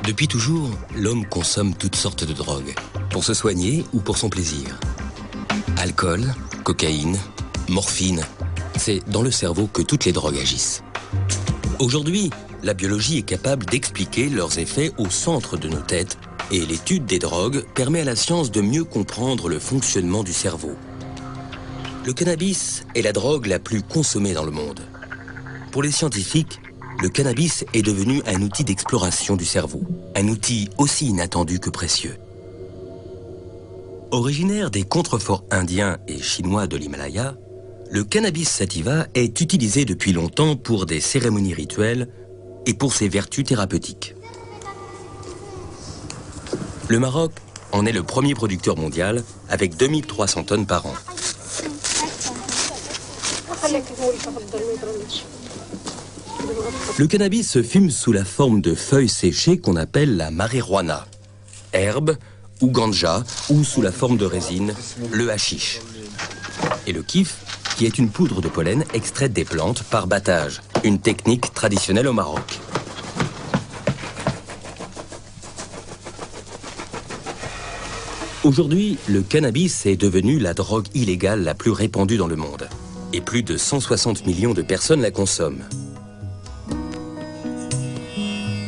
Depuis toujours, l'homme consomme toutes sortes de drogues, pour se soigner ou pour son plaisir. Alcool, cocaïne, morphine, c'est dans le cerveau que toutes les drogues agissent. Aujourd'hui, la biologie est capable d'expliquer leurs effets au centre de nos têtes et l'étude des drogues permet à la science de mieux comprendre le fonctionnement du cerveau. Le cannabis est la drogue la plus consommée dans le monde. Pour les scientifiques, le cannabis est devenu un outil d'exploration du cerveau, un outil aussi inattendu que précieux. Originaire des contreforts indiens et chinois de l'Himalaya, le cannabis sativa est utilisé depuis longtemps pour des cérémonies rituelles et pour ses vertus thérapeutiques. Le Maroc en est le premier producteur mondial avec 2300 tonnes par an. Le cannabis se fume sous la forme de feuilles séchées qu'on appelle la marijuana, herbe ou ganja, ou sous la forme de résine, le hashish. Et le kif, qui est une poudre de pollen extraite des plantes par battage, une technique traditionnelle au Maroc. Aujourd'hui, le cannabis est devenu la drogue illégale la plus répandue dans le monde. Et plus de 160 millions de personnes la consomment.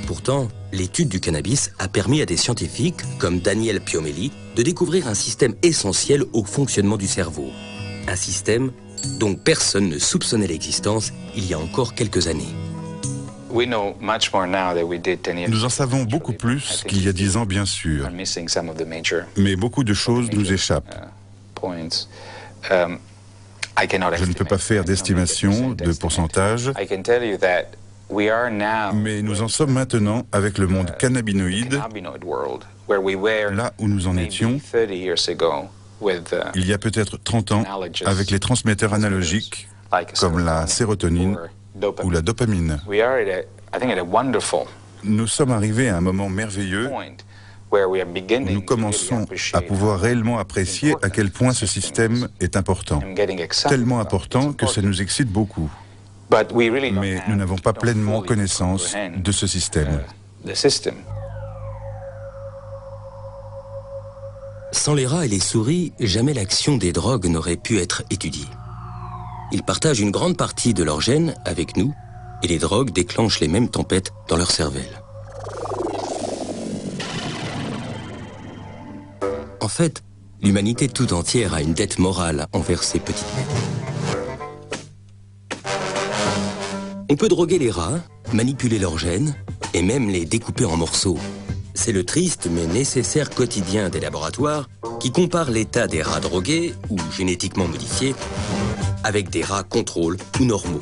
Pourtant, l'étude du cannabis a permis à des scientifiques, comme Daniel Piomelli, de découvrir un système essentiel au fonctionnement du cerveau. Un système dont personne ne soupçonnait l'existence il y a encore quelques années. Nous en savons beaucoup plus qu'il y a 10 ans, bien sûr. Mais beaucoup de choses nous échappent. Je ne peux pas faire d'estimation de pourcentage, mais nous en sommes maintenant avec le monde cannabinoïde, là où nous en étions il y a peut-être 30 ans avec les transmetteurs analogiques comme la sérotonine ou la dopamine. Nous sommes arrivés à un moment merveilleux où nous commençons à pouvoir réellement apprécier à quel point ce système est important. Tellement important que ça nous excite beaucoup. Mais nous n'avons pas pleinement connaissance de ce système. Sans les rats et les souris, jamais l'action des drogues n'aurait pu être étudiée. Ils partagent une grande partie de leurs gènes avec nous et les drogues déclenchent les mêmes tempêtes dans leur cervelle. En fait, l'humanité tout entière a une dette morale envers ces petites bêtes. On peut droguer les rats, manipuler leurs gènes et même les découper en morceaux. C'est le triste mais nécessaire quotidien des laboratoires qui compare l'état des rats drogués ou génétiquement modifiés avec des rats contrôle ou normaux.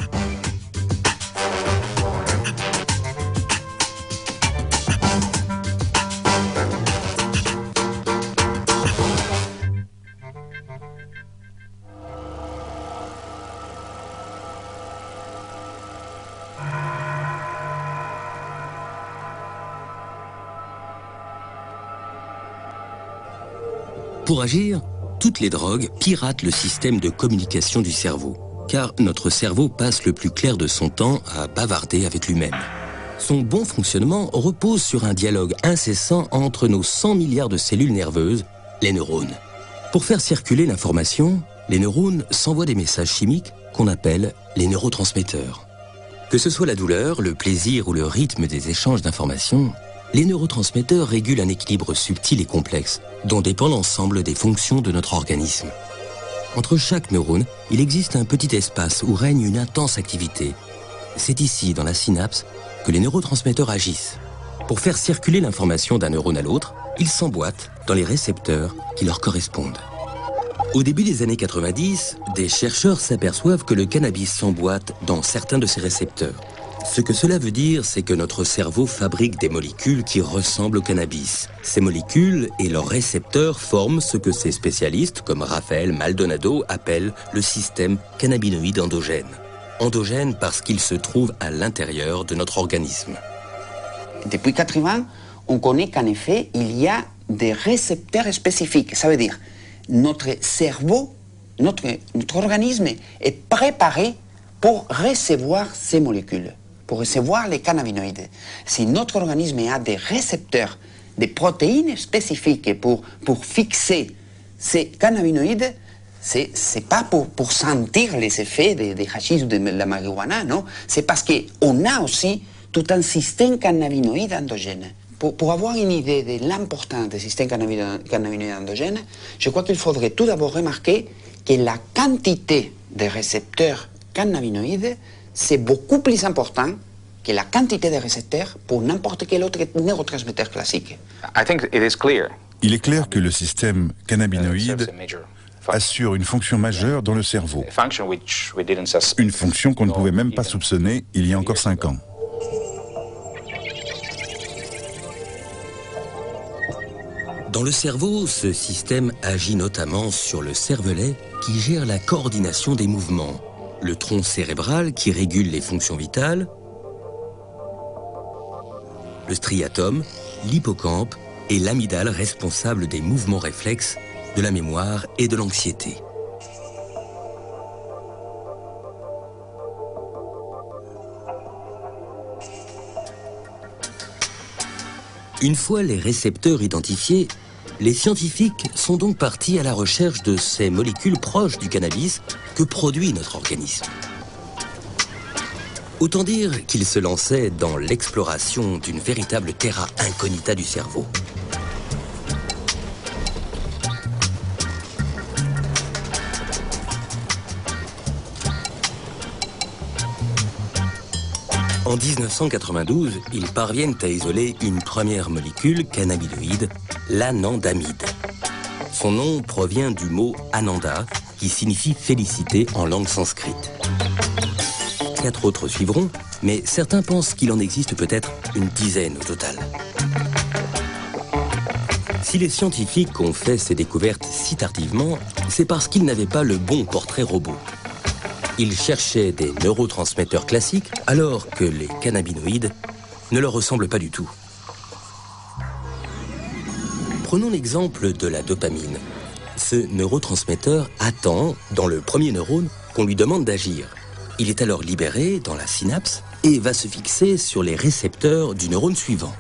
Pour agir, toutes les drogues piratent le système de communication du cerveau, car notre cerveau passe le plus clair de son temps à bavarder avec lui-même. Son bon fonctionnement repose sur un dialogue incessant entre nos 100 milliards de cellules nerveuses, les neurones. Pour faire circuler l'information, les neurones s'envoient des messages chimiques qu'on appelle les neurotransmetteurs. Que ce soit la douleur, le plaisir ou le rythme des échanges d'informations, les neurotransmetteurs régulent un équilibre subtil et complexe, dont dépend l'ensemble des fonctions de notre organisme. Entre chaque neurone, il existe un petit espace où règne une intense activité. C'est ici, dans la synapse, que les neurotransmetteurs agissent. Pour faire circuler l'information d'un neurone à l'autre, ils s'emboîtent dans les récepteurs qui leur correspondent. Au début des années 90, des chercheurs s'aperçoivent que le cannabis s'emboîte dans certains de ces récepteurs. Ce que cela veut dire, c'est que notre cerveau fabrique des molécules qui ressemblent au cannabis. Ces molécules et leurs récepteurs forment ce que ces spécialistes, comme Raphaël Maldonado, appellent le système cannabinoïde endogène. Endogène parce qu'il se trouve à l'intérieur de notre organisme. Depuis 80, on connaît qu'en effet, il y a des récepteurs spécifiques. Ça veut dire notre cerveau, notre organisme est préparé pour recevoir ces molécules, pour recevoir les cannabinoïdes. Si notre organisme a des récepteurs, des protéines spécifiques pour fixer ces cannabinoïdes, c'est pas pour sentir les effets des hachis ou de la marijuana, non. C'est parce qu'on a aussi tout un système cannabinoïde endogène. Pour avoir une idée de l'importance des systèmes cannabinoïdes endogènes, je crois qu'il faudrait tout d'abord remarquer que la quantité de récepteurs cannabinoïdes, c'est beaucoup plus important que la quantité de récepteurs pour n'importe quel autre neurotransmetteur classique. Il est clair que le système cannabinoïde assure une fonction majeure dans le cerveau. Une fonction qu'on ne pouvait même pas soupçonner il y a encore 5 ans. Dans le cerveau, ce système agit notamment sur le cervelet qui gère la coordination des mouvements, le tronc cérébral qui régule les fonctions vitales, le striatum, l'hippocampe et l'amygdale responsable des mouvements réflexes, de la mémoire et de l'anxiété. Une fois les récepteurs identifiés, les scientifiques sont donc partis à la recherche de ces molécules proches du cannabis que produit notre organisme. Autant dire qu'ils se lançaient dans l'exploration d'une véritable terra incognita du cerveau. En 1992, ils parviennent à isoler une première molécule cannabinoïde, l'anandamide. Son nom provient du mot ananda, qui signifie félicité en langue sanscrite. 4 autres suivront, mais certains pensent qu'il en existe peut-être une dizaine au total. Si les scientifiques ont fait ces découvertes si tardivement, c'est parce qu'ils n'avaient pas le bon portrait robot. Ils cherchaient des neurotransmetteurs classiques alors que les cannabinoïdes ne leur ressemblent pas du tout. Prenons l'exemple de la dopamine. Ce neurotransmetteur attend, dans le premier neurone, qu'on lui demande d'agir. Il est alors libéré dans la synapse et va se fixer sur les récepteurs du neurone suivant.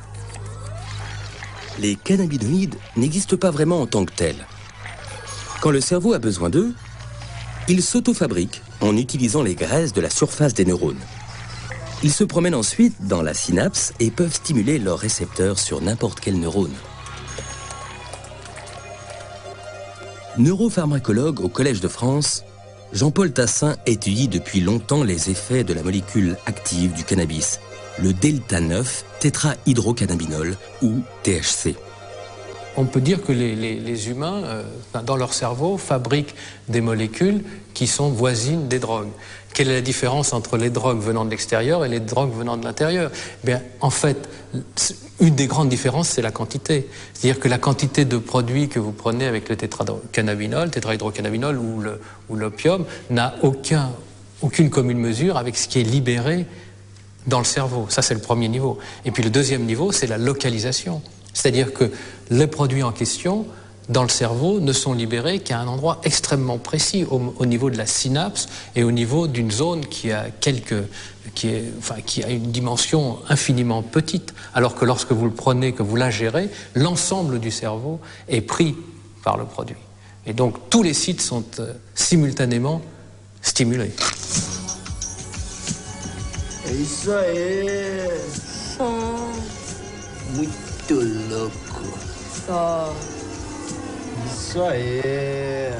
Les cannabinoïdes n'existent pas vraiment en tant que tels. Quand le cerveau a besoin d'eux, ils s'auto-fabriquent en utilisant les graisses de la surface des neurones. Ils se promènent ensuite dans la synapse et peuvent stimuler leurs récepteurs sur n'importe quel neurone. Neuropharmacologue au Collège de France, Jean-Paul Tassin étudie depuis longtemps les effets de la molécule active du cannabis, le delta-9 tétrahydrocannabinol ou THC. On peut dire que les humains, dans leur cerveau, fabriquent des molécules qui sont voisines des drogues. Quelle est la différence entre les drogues venant de l'extérieur et les drogues venant de l'intérieur? Bien, en fait, une des grandes différences, c'est la quantité. C'est-à-dire que la quantité de produits que vous prenez avec le tétrahydrocannabinol ou l'opium n'a aucune commune mesure avec ce qui est libéré dans le cerveau. Ça, c'est le premier niveau. Et puis le deuxième niveau, c'est la localisation. C'est-à-dire que les produits en question, dans le cerveau, ne sont libérés qu'à un endroit extrêmement précis, au niveau de la synapse et au niveau d'une zone qui a une dimension infiniment petite. Alors que lorsque vous le prenez, que vous l'ingérez, l'ensemble du cerveau est pris par le produit. Et donc tous les sites sont simultanément stimulés. Isso aí. Muito louco. Só. Isso aí.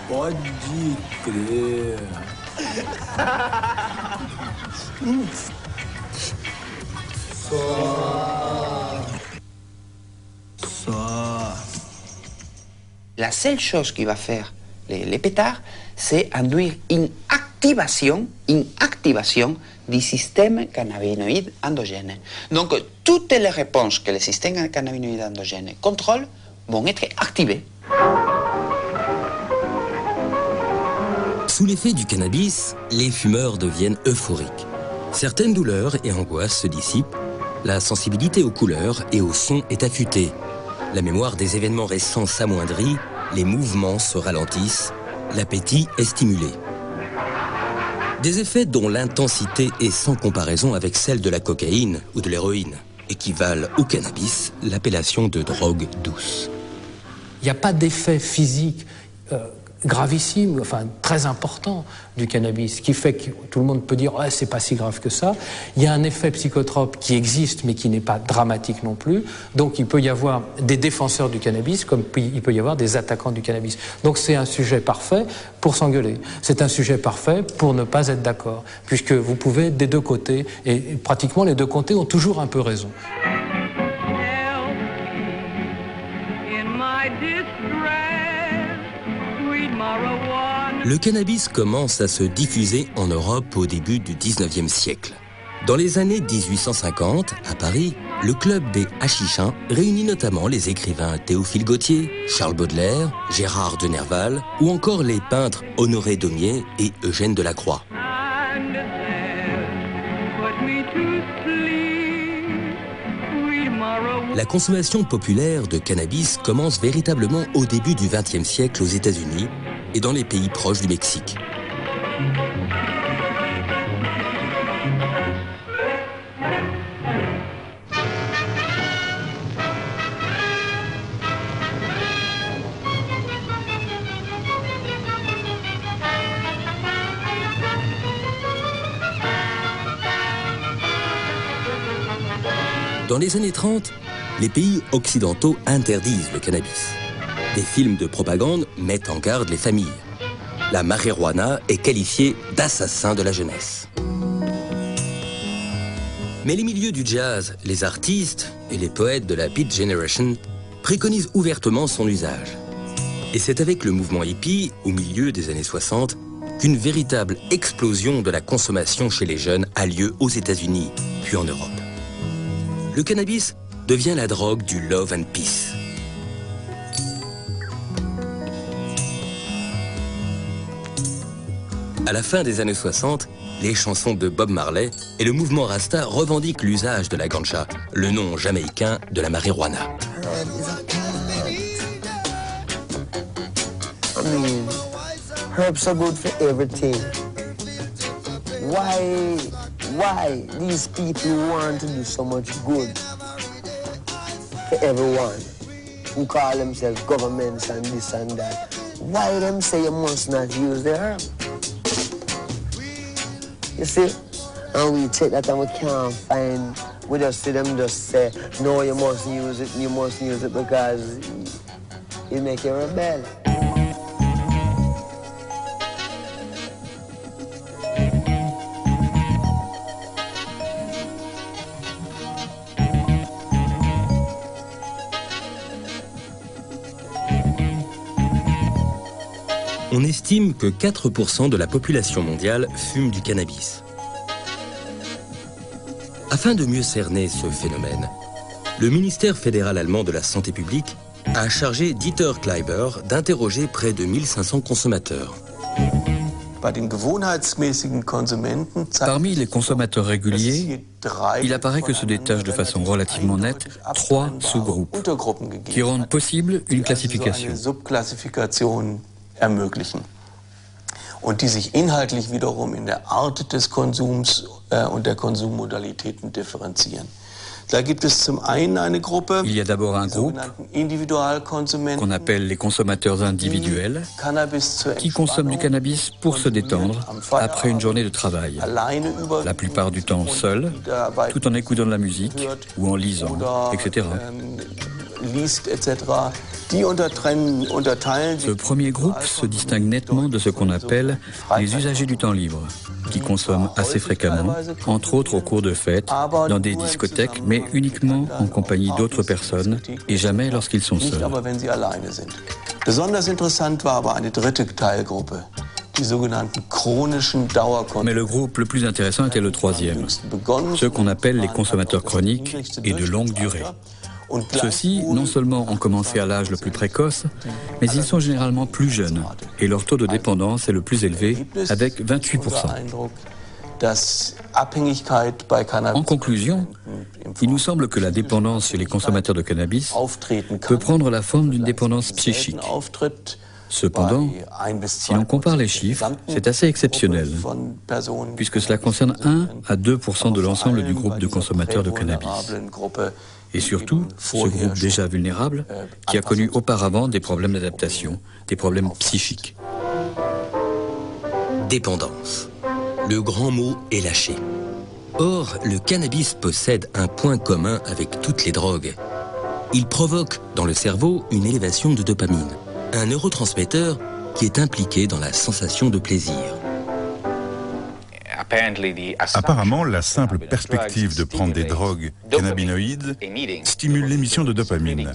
Pode crer. Só. La seule chose qui va faire les pétards, c'est induire une activation du système cannabinoïde endogène. Donc, toutes les réponses que le système cannabinoïde endogène contrôle vont être activées. Sous l'effet du cannabis, les fumeurs deviennent euphoriques. Certaines douleurs et angoisses se dissipent, la sensibilité aux couleurs et aux sons est affûtée, la mémoire des événements récents s'amoindrit, les mouvements se ralentissent, l'appétit est stimulé. Des effets dont l'intensité est sans comparaison avec celle de la cocaïne ou de l'héroïne, et qui valent au cannabis l'appellation de drogue douce. Il n'y a pas d'effet physique gravissime, enfin très important du cannabis, ce qui fait que tout le monde peut dire « c'est pas si grave que ça ». Il y a un effet psychotrope qui existe mais qui n'est pas dramatique non plus, donc il peut y avoir des défenseurs du cannabis comme il peut y avoir des attaquants du cannabis. Donc c'est un sujet parfait pour s'engueuler, c'est un sujet parfait pour ne pas être d'accord, puisque vous pouvez être des deux côtés, et pratiquement les deux côtés ont toujours un peu raison. Le cannabis commence à se diffuser en Europe au début du 19e siècle. Dans les années 1850, à Paris, le club des Hachichins réunit notamment les écrivains Théophile Gautier, Charles Baudelaire, Gérard de Nerval ou encore les peintres Honoré Daumier et Eugène Delacroix. La consommation populaire de cannabis commence véritablement au début du XXe siècle aux États-Unis et dans les pays proches du Mexique. Dans les années 30, les pays occidentaux interdisent le cannabis. Des films de propagande mettent en garde les familles. La marijuana est qualifiée d'assassin de la jeunesse. Mais les milieux du jazz, les artistes et les poètes de la Beat Generation préconisent ouvertement son usage. Et c'est avec le mouvement hippie, au milieu des années 60, qu'une véritable explosion de la consommation chez les jeunes a lieu aux États-Unis, puis en Europe. Le cannabis devient la drogue du love and peace. À la fin des années 60, les chansons de Bob Marley et le mouvement Rasta revendiquent l'usage de la ganja, le nom jamaïcain de la marijuana. Herbs are good for everything. Why these people want to do so much good for everyone who call themselves governments and this and that? Why them say you must not use the herb? You see? And we take that and we can't find, we just see them just say, no, you must use it because it make you rebel. On estime que 4% de la population mondiale fume du cannabis. Afin de mieux cerner ce phénomène, le ministère fédéral allemand de la Santé publique a chargé Dieter Kleiber d'interroger près de 1500 consommateurs. Parmi les consommateurs réguliers, il apparaît que se détachent de façon relativement nette 3 sous-groupes qui rendent possible une classification. Und die sich inhaltlich wiederum in der Art des Konsums und der Konsummodalitäten differenzieren. Da gibt es zum einen eine Gruppe, il y a d'abord un groupe qu'on appelle les consommateurs individuels qui consomment du cannabis pour se détendre après une journée de travail, la plupart du temps seuls, tout en écoutant de la musique ou en lisant, etc. Ce premier groupe se distingue nettement de ce qu'on appelle les usagers du temps libre, qui consomment assez fréquemment, entre autres au cours de fêtes, dans des discothèques, mais uniquement en compagnie d'autres personnes et jamais lorsqu'ils sont seuls. Mais le groupe le plus intéressant était le troisième, ceux qu'on appelle les consommateurs chroniques et de longue durée. Ceux-ci, non seulement ont commencé à l'âge le plus précoce, mais ils sont généralement plus jeunes et leur taux de dépendance est le plus élevé, avec 28%. En conclusion, il nous semble que la dépendance chez les consommateurs de cannabis peut prendre la forme d'une dépendance psychique. Cependant, si l'on compare les chiffres, c'est assez exceptionnel, puisque cela concerne 1 à 2% de l'ensemble du groupe de consommateurs de cannabis. Et surtout, ce groupe déjà vulnérable, qui a connu auparavant des problèmes d'adaptation, des problèmes psychiques. Dépendance. Le grand mot est lâché. Or, le cannabis possède un point commun avec toutes les drogues. Il provoque dans le cerveau une élévation de dopamine, un neurotransmetteur qui est impliqué dans la sensation de plaisir. Apparemment, la simple perspective de prendre des drogues cannabinoïdes stimule l'émission de dopamine,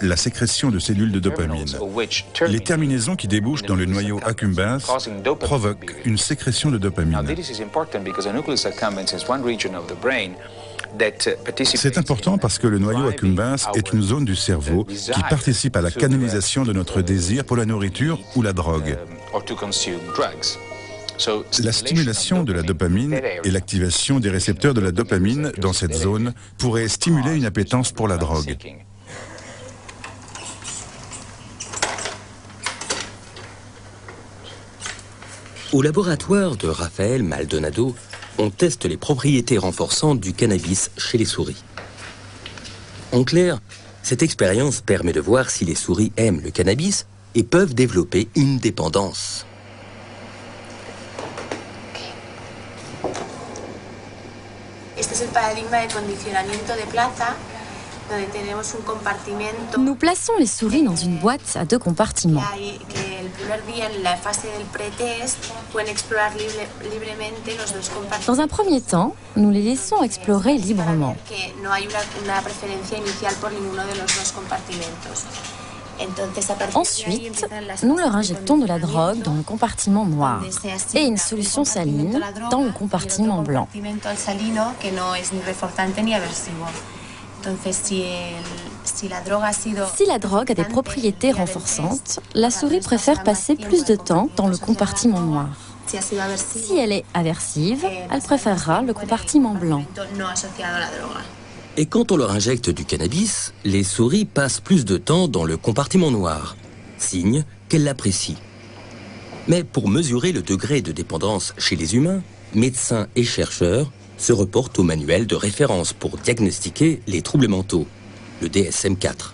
la sécrétion de cellules de dopamine. Les terminaisons qui débouchent dans le noyau accumbens provoquent une sécrétion de dopamine. C'est important parce que le noyau accumbens est une zone du cerveau qui participe à la canalisation de notre désir pour la nourriture ou la drogue. La stimulation de la dopamine et l'activation des récepteurs de la dopamine dans cette zone pourraient stimuler une appétence pour la drogue. Au laboratoire de Rafael Maldonado, on teste les propriétés renforçantes du cannabis chez les souris. En clair, cette expérience permet de voir si les souris aiment le cannabis et peuvent développer une dépendance. Nous plaçons les souris dans une boîte à 2 compartiments. Dans un premier temps, nous les laissons explorer librement. Ensuite, nous leur injectons de la drogue dans le compartiment noir et une solution saline dans le compartiment blanc. Si la drogue a des propriétés renforçantes, la souris préfère passer plus de temps dans le compartiment noir. Si elle est aversive, elle préférera le compartiment blanc. Et quand on leur injecte du cannabis, les souris passent plus de temps dans le compartiment noir, signe qu'elles l'apprécient. Mais pour mesurer le degré de dépendance chez les humains, médecins et chercheurs se reportent au manuel de référence pour diagnostiquer les troubles mentaux, le DSM-4.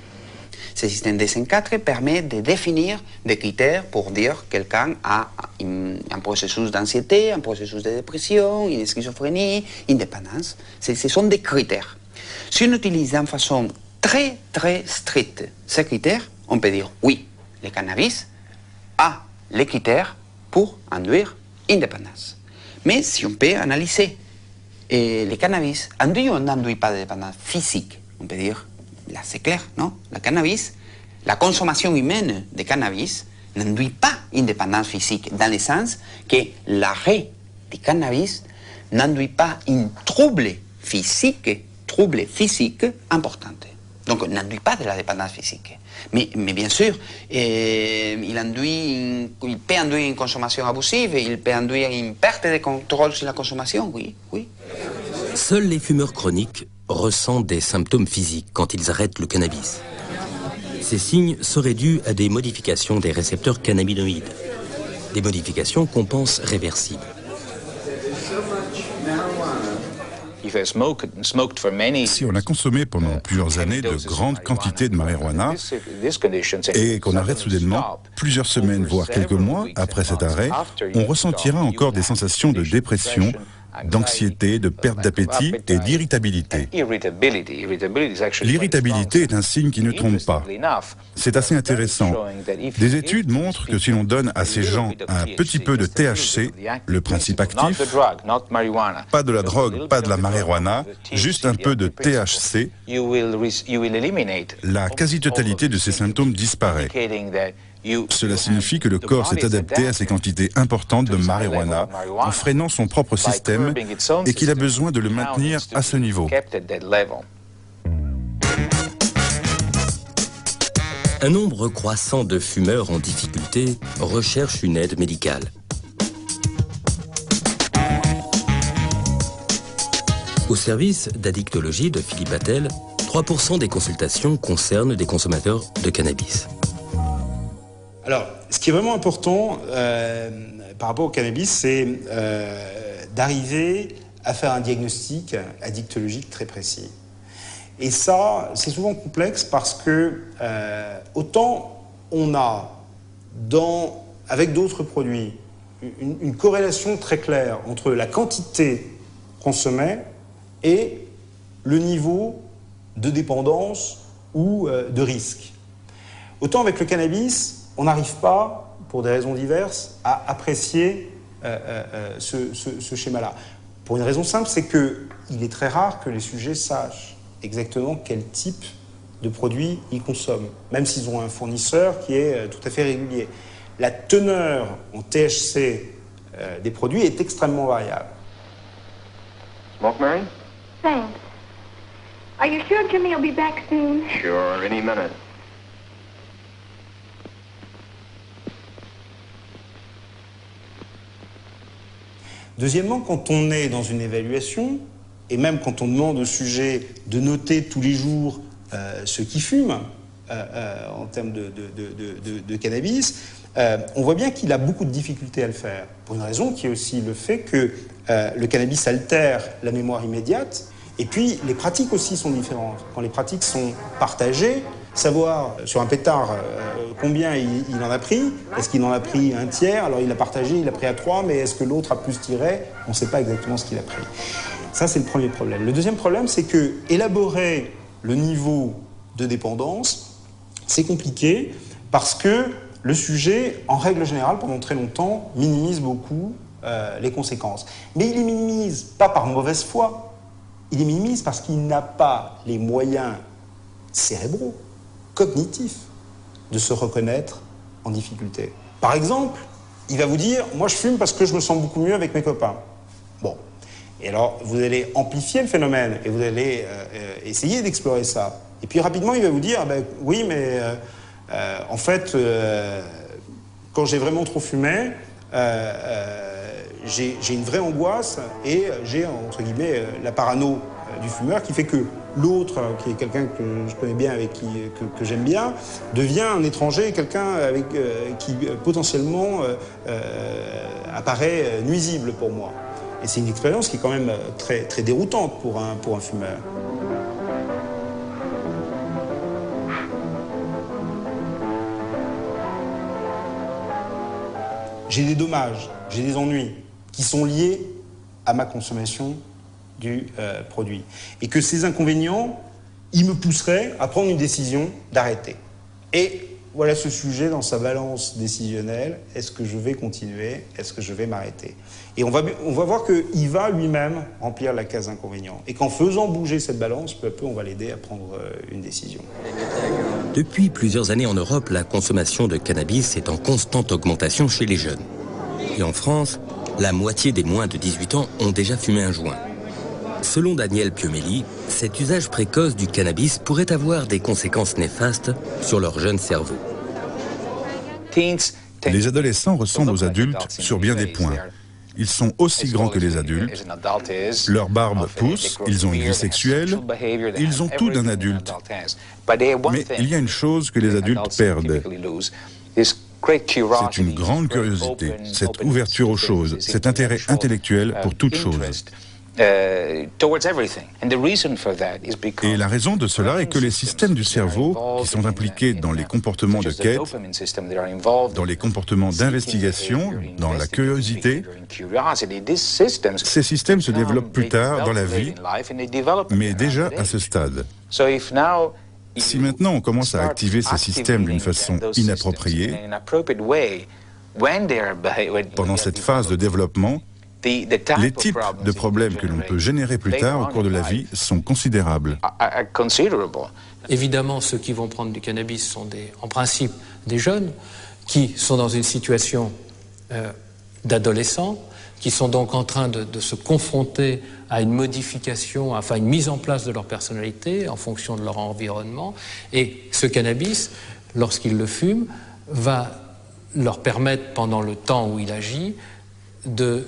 Ce système DSM-4 permet de définir des critères pour dire que quelqu'un a un processus d'anxiété, un processus de dépression, une schizophrénie, une dépendance. Ce sont des critères. Si on utilise d'une façon très stricte ces critères, on peut dire oui, le cannabis a les critères pour induire une dépendance. Mais si on peut analyser le cannabis induit ou n'induit pas de dépendance physique, on peut dire, là c'est clair, non? Le cannabis, la consommation humaine de cannabis n'induit pas une dépendance physique, dans le sens que l'arrêt du cannabis n'induit pas un trouble physique important. Donc, n'induit pas de la dépendance physique. Mais bien sûr, il peut induire une consommation abusive, il peut induire une perte de contrôle sur la consommation, oui. Seuls les fumeurs chroniques ressentent des symptômes physiques quand ils arrêtent le cannabis. Ces signes seraient dus à des modifications des récepteurs cannabinoïdes, des modifications qu'on pense réversibles. Si on a consommé pendant plusieurs années de grandes quantités de marijuana et qu'on arrête soudainement, plusieurs semaines, voire quelques mois après cet arrêt, on ressentira encore des sensations de dépression, d'anxiété, de perte d'appétit et d'irritabilité. L'irritabilité est un signe qui ne trompe pas. C'est assez intéressant. Des études montrent que si l'on donne à ces gens un petit peu de THC, le principe actif, pas de la drogue, pas de la marijuana, juste un peu de THC, la quasi-totalité de ces symptômes disparaît. Cela signifie que le corps s'est adapté à ces quantités importantes de marijuana en freinant son propre système et qu'il a besoin de le maintenir à ce niveau. Un nombre croissant de fumeurs en difficulté recherchent une aide médicale. Au service d'addictologie de Philippe Attel, 3% des consultations concernent des consommateurs de cannabis. Alors, ce qui est vraiment important par rapport au cannabis, c'est d'arriver à faire un diagnostic addictologique très précis. Et ça, c'est souvent complexe parce que autant on a, avec d'autres produits, une corrélation très claire entre la quantité consommée et le niveau de dépendance ou de risque. Autant avec le cannabis, on n'arrive pas, pour des raisons diverses, à apprécier ce schéma-là. Pour une raison simple, c'est qu'il est très rare que les sujets sachent exactement quel type de produit ils consomment, même s'ils ont un fournisseur qui est tout à fait régulier. La teneur en THC des produits est extrêmement variable. Smoke, Mary? Thanks. Are you sure Jimmy will be back soon? Sure, any minute. Deuxièmement, quand on est dans une évaluation, et même quand on demande au sujet de noter tous les jours ce qu'il fume, en termes de cannabis, on voit bien qu'il a beaucoup de difficultés à le faire. Pour une raison qui est aussi le fait que le cannabis altère la mémoire immédiate, et puis les pratiques aussi sont différentes. Quand les pratiques sont partagées, savoir sur un pétard combien il en a pris, est-ce qu'il en a pris un tiers, alors il l'a partagé, il l'a pris à 3, mais est-ce que l'autre a plus tiré? On ne sait pas exactement ce qu'il a pris. Ça, c'est le premier problème. Le deuxième problème, c'est que élaborer le niveau de dépendance, c'est compliqué parce que le sujet, en règle générale, pendant très longtemps, minimise beaucoup les conséquences. Mais il les minimise pas par mauvaise foi, il les minimise parce qu'il n'a pas les moyens cérébraux, cognitifs, de se reconnaître en difficulté. Par exemple, il va vous dire « moi je fume parce que je me sens beaucoup mieux avec mes copains ». Bon. Et alors, vous allez amplifier le phénomène et vous allez essayer d'explorer ça. Et puis rapidement, il va vous dire « oui, mais en fait, quand j'ai vraiment trop fumé, j'ai une vraie angoisse et j'ai, entre guillemets, la parano du fumeur qui fait que l'autre, qui est quelqu'un que je connais bien, avec que j'aime bien, devient un étranger, quelqu'un avec qui potentiellement apparaît nuisible pour moi. Et c'est une expérience qui est quand même très, très déroutante pour un fumeur. J'ai des dommages, j'ai des ennuis qui sont liés à ma consommation du produit. Et que ces inconvénients, ils me pousseraient à prendre une décision d'arrêter. Et voilà ce sujet dans sa balance décisionnelle. Est-ce que je vais continuer? Est-ce que je vais m'arrêter? Et on va voir qu'il va lui-même remplir la case inconvénient. Et qu'en faisant bouger cette balance, peu à peu, on va l'aider à prendre une décision. Depuis plusieurs années en Europe, la consommation de cannabis est en constante augmentation chez les jeunes. Et en France, la moitié des moins de 18 ans ont déjà fumé un joint. Selon Daniel Piomelli, cet usage précoce du cannabis pourrait avoir des conséquences néfastes sur leur jeune cerveau. Les adolescents ressemblent aux adultes sur bien des points. Ils sont aussi grands que les adultes, leur barbe pousse, ils ont une vie sexuelle, ils ont tout d'un adulte. Mais il y a une chose que les adultes perdent. C'est une grande curiosité, cette ouverture aux choses, cet intérêt intellectuel pour toute chose. Et la raison de cela est que les systèmes du cerveau qui sont impliqués dans les comportements de quête, dans les comportements d'investigation, dans la curiosité, ces systèmes se développent plus tard dans la vie, mais déjà à ce stade. Si maintenant on commence à activer ces systèmes d'une façon inappropriée, pendant cette phase de développement, les types de problèmes que l'on peut générer plus tard au cours de la vie sont considérables. Évidemment, ceux qui vont prendre du cannabis sont en principe des jeunes qui sont dans une situation d'adolescents, qui sont donc en train de se confronter à une modification, enfin une mise en place de leur personnalité en fonction de leur environnement. Et ce cannabis, lorsqu'ils le fument, va leur permettre, pendant le temps où il agit, de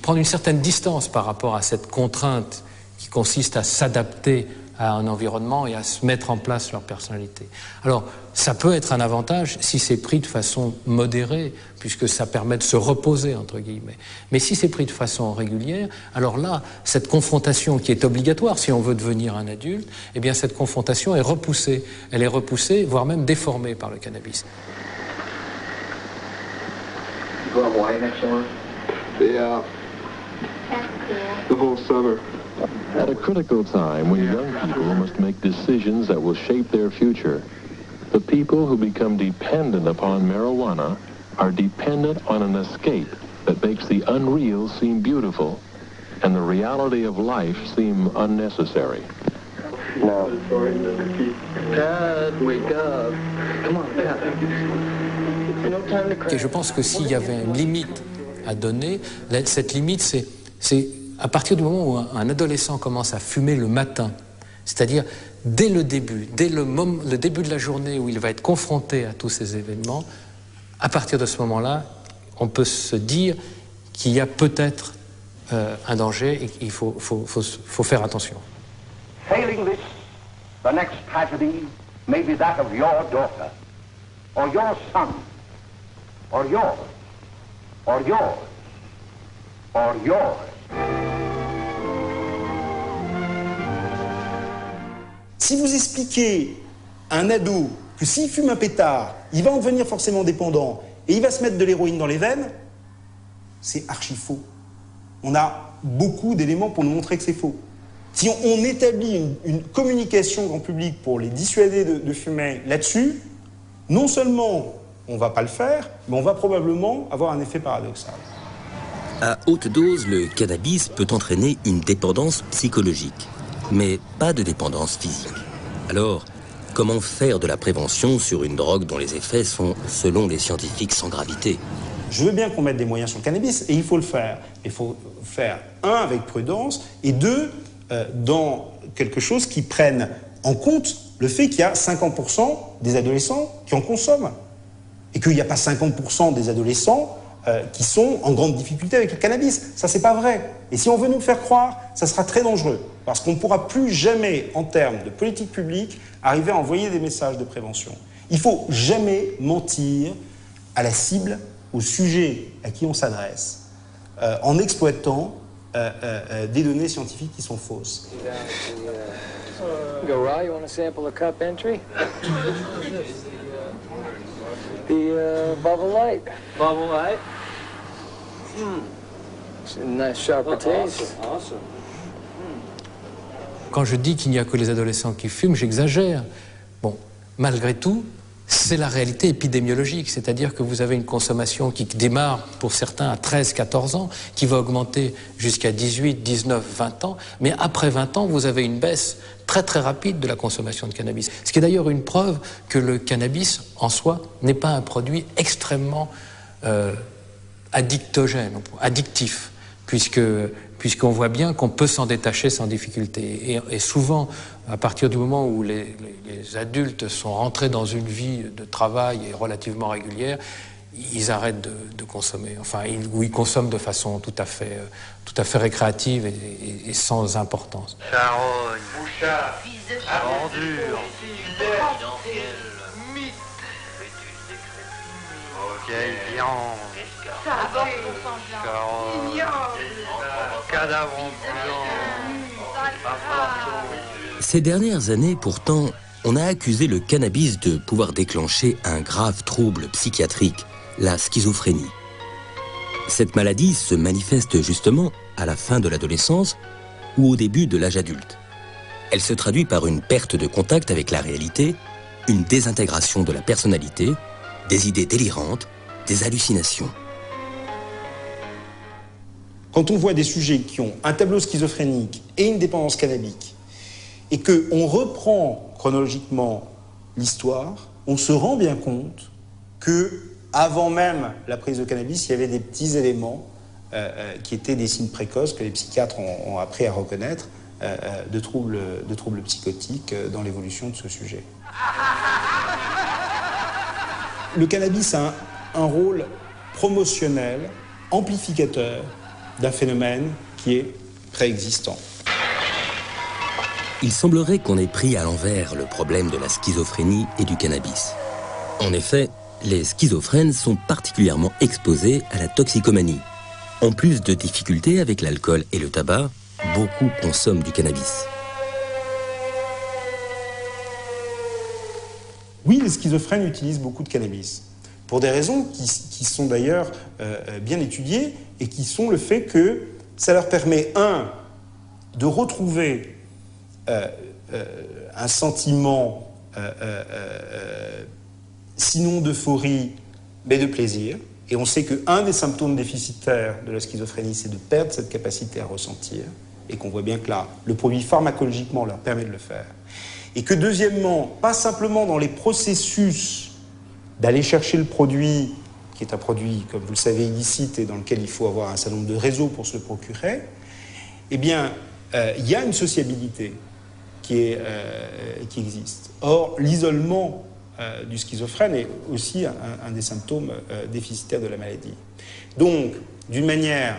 prendre une certaine distance par rapport à cette contrainte qui consiste à s'adapter à un environnement et à se mettre en place leur personnalité. Alors, ça peut être un avantage si c'est pris de façon modérée, puisque ça permet de se reposer, entre guillemets. Mais si c'est pris de façon régulière, alors là, cette confrontation qui est obligatoire si on veut devenir un adulte, eh bien cette confrontation est repoussée. Elle est repoussée, voire même déformée par le cannabis. You go away next summer? Yeah. The whole summer. At a critical time when young people must make decisions that will shape their future, the people who become dependent upon marijuana are dependent on an escape that makes the unreal seem beautiful and the reality of life seem unnecessary. No. Dad, wake up. Come on, Dad. No time to cry. Et je pense que s'il y avait une limite à donner, cette limite, c'est à partir du moment où un adolescent commence à fumer le matin, c'est-à-dire dès le début, le début de la journée où il va être confronté à tous ces événements, à partir de ce moment-là, on peut se dire qu'il y a peut-être un danger et qu'il faut faire attention. Failing this, the next tragedy may be that of your daughter, or your son, or yours, or yours, or yours. Si vous expliquez à un ado que s'il fume un pétard, il va en devenir forcément dépendant et il va se mettre de l'héroïne dans les veines, c'est archi faux. On a beaucoup d'éléments pour nous montrer que c'est faux. Si on établit une communication grand public pour les dissuader de fumer là-dessus, non seulement on ne va pas le faire, mais on va probablement avoir un effet paradoxal. À haute dose, le cannabis peut entraîner une dépendance psychologique, mais pas de dépendance physique. Alors, comment faire de la prévention sur une drogue dont les effets sont, selon les scientifiques, sans gravité ? Je veux bien qu'on mette des moyens sur le cannabis, et il faut le faire. Il faut faire, un, avec prudence, et deux, dans quelque chose qui prenne en compte le fait qu'il y a 50% des adolescents qui en consomment. Et qu'il n'y a pas 50% des adolescents qui sont en grande difficulté avec le cannabis. Ça, c'est pas vrai. Et si on veut nous le faire croire, ça sera très dangereux. Parce qu'on ne pourra plus jamais, en termes de politique publique, arriver à envoyer des messages de prévention. Il ne faut jamais mentir à la cible, au sujet à qui on s'adresse, en exploitant des données scientifiques qui sont fausses. Go, you want to sample a cup entry? The bubble light. Bubble light? It's a nice sharper taste. Awesome. Quand je dis qu'il n'y a que les adolescents qui fument, j'exagère. Bon, malgré tout, c'est la réalité épidémiologique, c'est-à-dire que vous avez une consommation qui démarre pour certains à 13-14 ans, qui va augmenter jusqu'à 18, 19, 20 ans, mais après 20 ans, vous avez une baisse très très rapide de la consommation de cannabis. Ce qui est d'ailleurs une preuve que le cannabis, en soi, n'est pas un produit extrêmement addictif, puisqu'on voit bien qu'on peut s'en détacher sans difficulté. Et souvent, à partir du moment où les adultes sont rentrés dans une vie de travail et relativement régulière, ils arrêtent de consommer. Enfin, ils consomment de façon tout à fait récréative et sans importance. Charogne, Bouchard, Bordure, confidentiel, mythe, vieille viande, cadavre Ces dernières années, pourtant, on a accusé le cannabis de pouvoir déclencher un grave trouble psychiatrique, la schizophrénie. Cette maladie se manifeste justement à la fin de l'adolescence ou au début de l'âge adulte. Elle se traduit par une perte de contact avec la réalité, une désintégration de la personnalité, des idées délirantes, des hallucinations. Quand on voit des sujets qui ont un tableau schizophrénique et une dépendance cannabique, et qu'on reprend chronologiquement l'histoire, on se rend bien compte que avant même la prise de cannabis, il y avait des petits éléments qui étaient des signes précoces que les psychiatres ont appris à reconnaître de troubles psychotiques dans l'évolution de ce sujet. Le cannabis a un rôle promotionnel, amplificateur d'un phénomène qui est préexistant. Il semblerait qu'on ait pris à l'envers le problème de la schizophrénie et du cannabis. En effet, les schizophrènes sont particulièrement exposés à la toxicomanie. En plus de difficultés avec l'alcool et le tabac, beaucoup consomment du cannabis. Oui, les schizophrènes utilisent beaucoup de cannabis, pour des raisons qui sont d'ailleurs bien étudiées et qui sont le fait que ça leur permet, de retrouver un sentiment, sinon d'euphorie, mais de plaisir. Et on sait qu'un des symptômes déficitaires de la schizophrénie, c'est de perdre cette capacité à ressentir, et qu'on voit bien que là, le produit pharmacologiquement leur permet de le faire. Et que deuxièmement, pas simplement dans les processus d'aller chercher le produit, qui est un produit, comme vous le savez, illicite, et dans lequel il faut avoir un certain nombre de réseaux pour se le procurer, eh bien, il y a une sociabilité qui existe. Or, l'isolement du schizophrène est aussi un des symptômes déficitaires de la maladie. Donc, d'une manière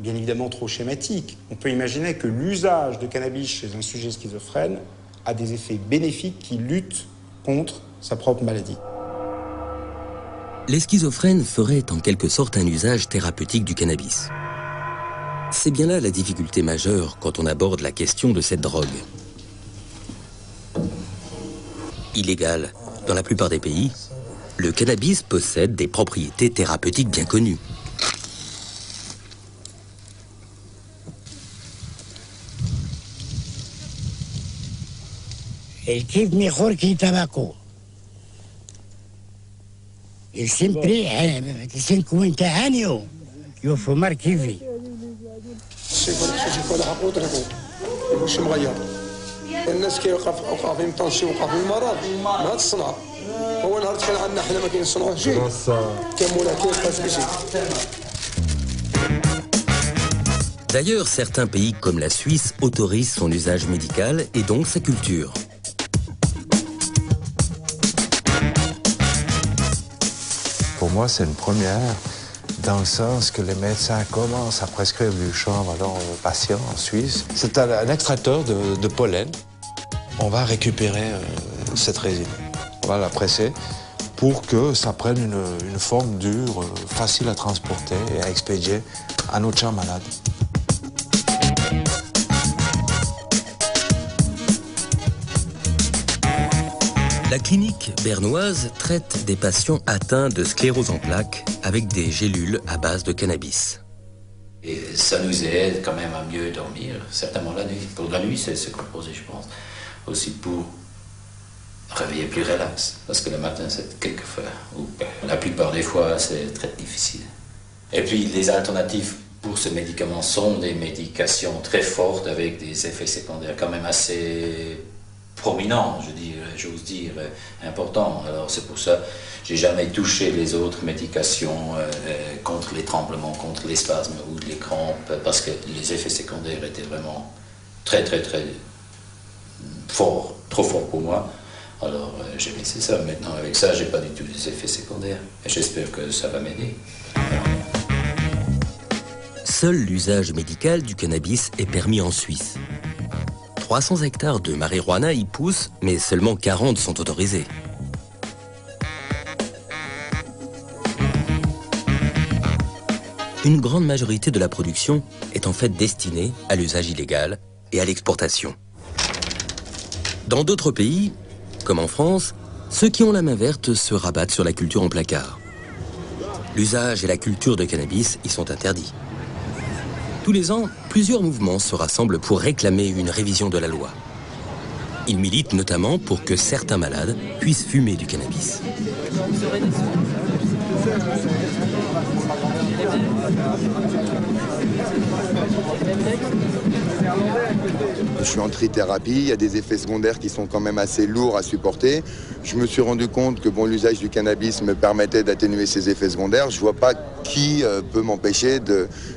bien évidemment trop schématique, on peut imaginer que l'usage de cannabis chez un sujet schizophrène a des effets bénéfiques qui luttent contre sa propre maladie. Les schizophrènes feraient en quelque sorte un usage thérapeutique du cannabis. C'est bien là la difficulté majeure quand on aborde la question de cette drogue. Illégal dans la plupart des pays, le cannabis possède des propriétés thérapeutiques bien connues. الكيف ميخور كي تباكو السمبري تسنكو انت هانيو يوفو كيفي مش مغير الناس كيوقع فيهم طنسي وقع فيهم مرض ما تصنع هو نهار كان عندنا حنا ما كنصنعوه شي كان مولا كيبقى سبيسي. D'ailleurs, certains pays comme la Suisse autorisent son usage médical et donc sa culture. Pour moi, c'est une première, dans le sens que les médecins commencent à prescrire du chanvre à leurs patients en Suisse. C'est un extracteur de pollen. On va récupérer cette résine. On va la presser pour que ça prenne une forme dure, facile à transporter et à expédier à nos gens malades. La clinique bernoise traite des patients atteints de sclérose en plaques avec des gélules à base de cannabis. Et ça nous aide quand même à mieux dormir, certainement la nuit. Pour la nuit, c'est composé, je pense. Aussi pour réveiller plus relax, parce que le matin, c'est quelquefois, ou la plupart des fois, c'est très difficile. Et puis, les alternatives pour ce médicament sont des médications très fortes avec des effets secondaires quand même assez prominent, j'ose dire, important. Alors c'est pour ça que j'ai jamais touché les autres médications contre les tremblements, contre les spasmes ou les crampes, parce que les effets secondaires étaient vraiment très forts, trop forts pour moi. Alors j'ai laissé ça. Maintenant avec ça, j'ai pas du tout les effets secondaires. Et j'espère que ça va m'aider. Seul l'usage médical du cannabis est permis en Suisse. 300 hectares de marijuana y poussent, mais seulement 40 sont autorisés. Une grande majorité de la production est en fait destinée à l'usage illégal et à l'exportation. Dans d'autres pays, comme en France, ceux qui ont la main verte se rabattent sur la culture en placard. L'usage et la culture de cannabis y sont interdits. Tous les ans, plusieurs mouvements se rassemblent pour réclamer une révision de la loi. Ils militent notamment pour que certains malades puissent fumer du cannabis. Je suis en trithérapie, il y a des effets secondaires qui sont quand même assez lourds à supporter. Je me suis rendu compte que l'usage du cannabis me permettait d'atténuer ces effets secondaires. Je ne vois pas qui peut m'empêcher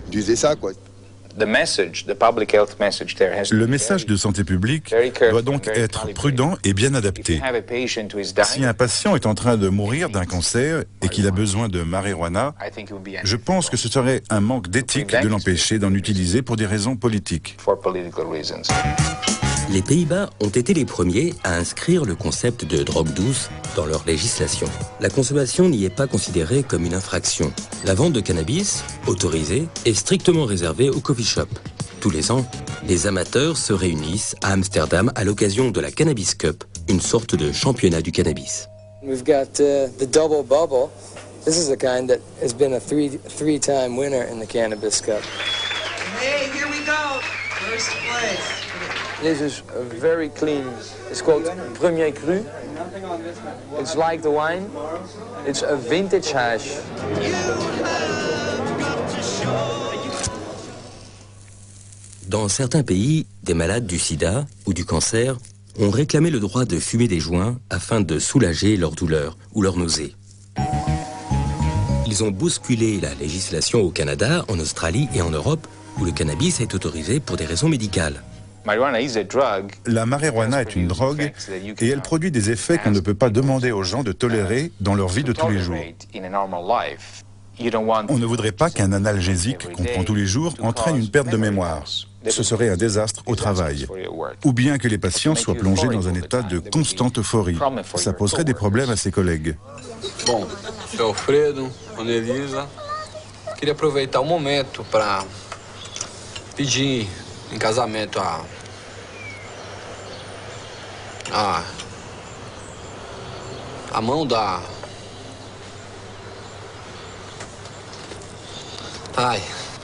d'user ça, quoi. Le message de santé publique doit donc être prudent et bien adapté. Si un patient est en train de mourir d'un cancer et qu'il a besoin de marijuana, je pense que ce serait un manque d'éthique de l'empêcher d'en utiliser pour des raisons politiques. Les Pays-Bas ont été les premiers à inscrire le concept de drogue douce dans leur législation. La consommation n'y est pas considérée comme une infraction. La vente de cannabis, autorisée, est strictement réservée aux coffee shops. Tous les ans, les amateurs se réunissent à Amsterdam à l'occasion de la Cannabis Cup, une sorte de championnat du cannabis. We've got the Double Bubble. This is a kind that has been a three-time winner in the Cannabis Cup. Hey, here we go. First place. This is very clean. It's called Premier Cru. It's like the wine. It's a vintage hash. Dans certains pays, des malades du sida ou du cancer ont réclamé le droit de fumer des joints afin de soulager leur douleur ou leur nausée. Ils ont bousculé la législation au Canada, en Australie et en Europe, où le cannabis est autorisé pour des raisons médicales. La marijuana est une drogue et elle produit des effets qu'on ne peut pas demander aux gens de tolérer dans leur vie de tous les jours. On ne voudrait pas qu'un analgésique qu'on prend tous les jours entraîne une perte de mémoire. Ce serait un désastre au travail. Ou bien que les patients soient plongés dans un état de constante euphorie. Ça poserait des problèmes à ses collègues. Bom, eu sou Alfredo, Ana Elisa. Queria aproveitar o momento para pedir em casamento a mão da... Ai.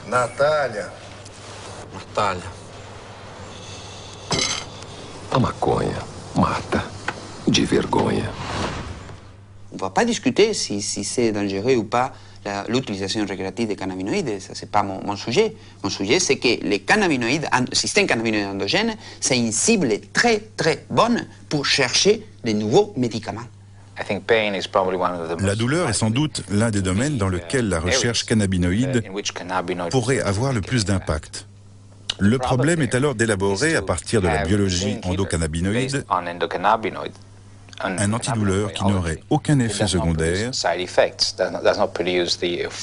Natália. Natália. A maconha mata de vergonha. On ne va pas discuter si c'est dangereux ou pas l'utilisation récréative des cannabinoïdes. Ça, c'est pas mon sujet. Mon sujet, c'est que les cannabinoïdes, le système cannabinoïde endogène, c'est une cible très, très bonne pour chercher de nouveaux médicaments. La douleur est sans doute l'un des domaines dans lequel la recherche cannabinoïde pourrait avoir le plus d'impact. Le problème est alors d'élaborer, à partir de la biologie endocannabinoïde, un antidouleur qui n'aurait aucun effet secondaire,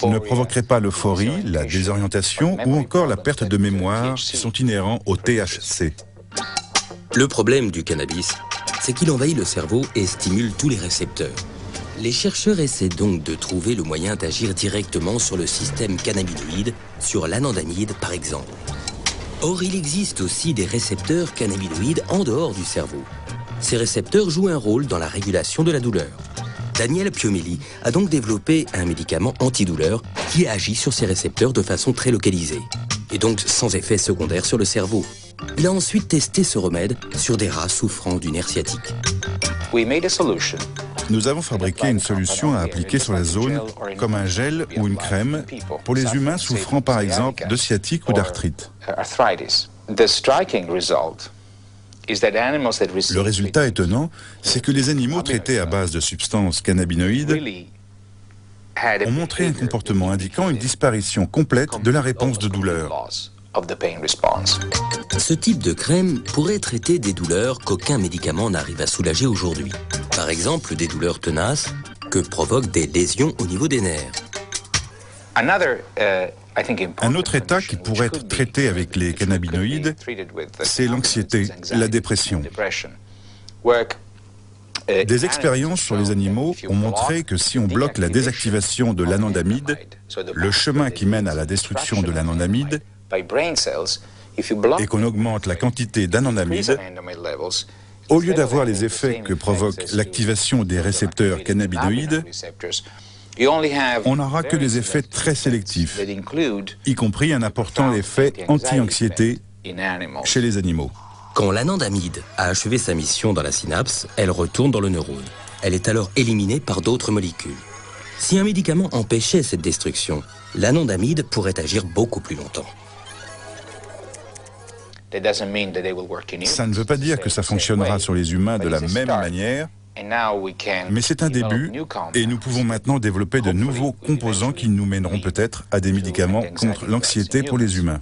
ne provoquerait pas l'euphorie, la désorientation ou encore la perte de mémoire qui sont inhérents au THC. Le problème du cannabis, c'est qu'il envahit le cerveau et stimule tous les récepteurs. Les chercheurs essaient donc de trouver le moyen d'agir directement sur le système cannabinoïde, sur l'anandamide par exemple. Or, il existe aussi des récepteurs cannabinoïdes en dehors du cerveau. Ces récepteurs jouent un rôle dans la régulation de la douleur. Daniel Piomelli a donc développé un médicament antidouleur qui agit sur ces récepteurs de façon très localisée, et donc sans effet secondaire sur le cerveau. Il a ensuite testé ce remède sur des rats souffrant du nerf sciatique. Nous avons fabriqué une solution à appliquer sur la zone, comme un gel ou une crème, pour les humains souffrant par exemple de sciatique ou d'arthrite. Le résultat étonnant, c'est que les animaux traités à base de substances cannabinoïdes ont montré un comportement indiquant une disparition complète de la réponse de douleur. Ce type de crème pourrait traiter des douleurs qu'aucun médicament n'arrive à soulager aujourd'hui. Par exemple, des douleurs tenaces que provoquent des lésions au niveau des nerfs. Un autre état qui pourrait être traité avec les cannabinoïdes, c'est l'anxiété, la dépression. Des expériences sur les animaux ont montré que si on bloque la désactivation de l'anandamide, le chemin qui mène à la destruction de l'anandamide, et qu'on augmente la quantité d'anandamide, au lieu d'avoir les effets que provoque l'activation des récepteurs cannabinoïdes, on n'aura que des effets très sélectifs, y compris un important effet anti-anxiété chez les animaux. Quand l'anandamide a achevé sa mission dans la synapse, elle retourne dans le neurone. Elle est alors éliminée par d'autres molécules. Si un médicament empêchait cette destruction, l'anandamide pourrait agir beaucoup plus longtemps. Ça ne veut pas dire que ça fonctionnera sur les humains de la même manière, mais c'est un début et nous pouvons maintenant développer de nouveaux composants qui nous mèneront peut-être à des médicaments contre l'anxiété pour les humains.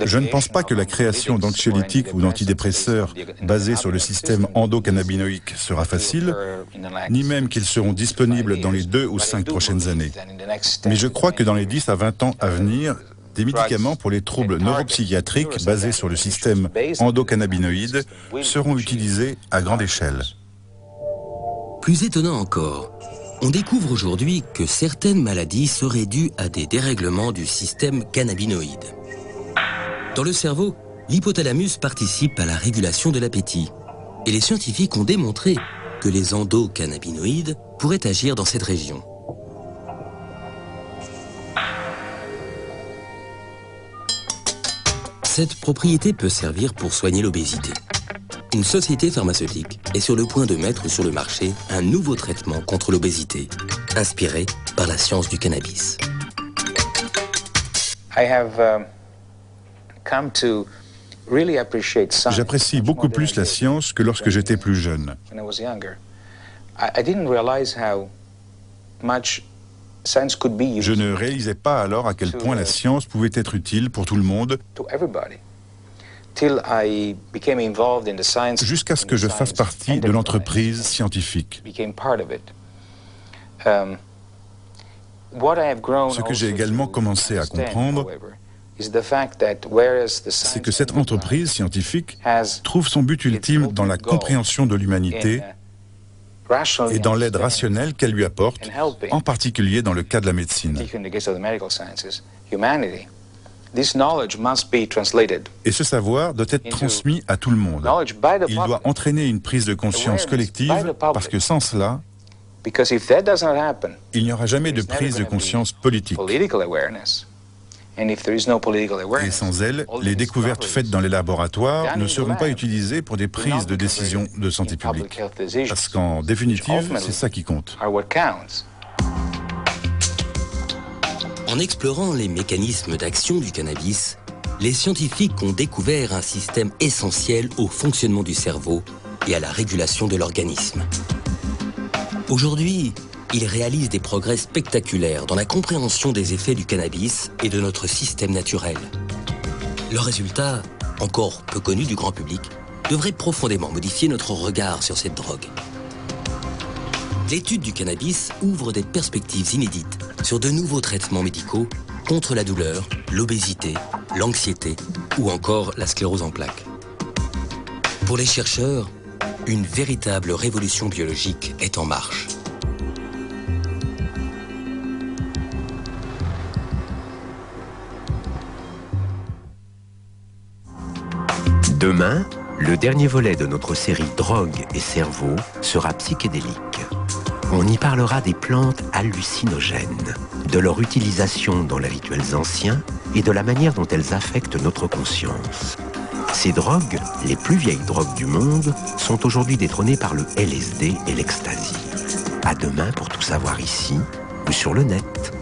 Je ne pense pas que la création d'anxiolytiques ou d'antidépresseurs basés sur le système endocannabinoïque sera facile, ni même qu'ils seront disponibles dans les 2 ou 5 prochaines années. Mais je crois que dans les 10 à 20 ans à venir, Des médicaments pour les troubles neuropsychiatriques basés sur le système endocannabinoïde seront utilisés à grande échelle. Plus étonnant encore, on découvre aujourd'hui que certaines maladies seraient dues à des dérèglements du système cannabinoïde. Dans le cerveau, l'hypothalamus participe à la régulation de l'appétit. Et les scientifiques ont démontré que les endocannabinoïdes pourraient agir dans cette région. Cette propriété peut servir pour soigner l'obésité. Une société pharmaceutique est sur le point de mettre sur le marché un nouveau traitement contre l'obésité, inspiré par la science du cannabis. J'apprécie beaucoup plus la science que lorsque j'étais plus jeune. Je ne réalisais pas alors à quel point la science pouvait être utile pour tout le monde, jusqu'à ce que je fasse partie de l'entreprise scientifique. Ce que j'ai également commencé à comprendre, c'est que cette entreprise scientifique trouve son but ultime dans la compréhension de l'humanité et dans l'aide rationnelle qu'elle lui apporte, en particulier dans le cas de la médecine. Et ce savoir doit être transmis à tout le monde. Il doit entraîner une prise de conscience collective, parce que sans cela, il n'y aura jamais de prise de conscience politique. Et sans elle, les découvertes faites dans les laboratoires ne seront pas utilisées pour des prises de décision de santé publique. Parce qu'en définitive, c'est ça qui compte. En explorant les mécanismes d'action du cannabis, les scientifiques ont découvert un système essentiel au fonctionnement du cerveau et à la régulation de l'organisme. Aujourd'hui, ils réalisent des progrès spectaculaires dans la compréhension des effets du cannabis et de notre système naturel. Leurs résultats, encore peu connus du grand public, devraient profondément modifier notre regard sur cette drogue. L'étude du cannabis ouvre des perspectives inédites sur de nouveaux traitements médicaux contre la douleur, l'obésité, l'anxiété ou encore la sclérose en plaques. Pour les chercheurs, une véritable révolution biologique est en marche. Demain, le dernier volet de notre série Drogue et cerveau sera psychédélique. On y parlera des plantes hallucinogènes, de leur utilisation dans les rituels anciens et de la manière dont elles affectent notre conscience. Ces drogues, les plus vieilles drogues du monde, sont aujourd'hui détrônées par le LSD et l'ecstasy. À demain pour tout savoir ici ou sur le net.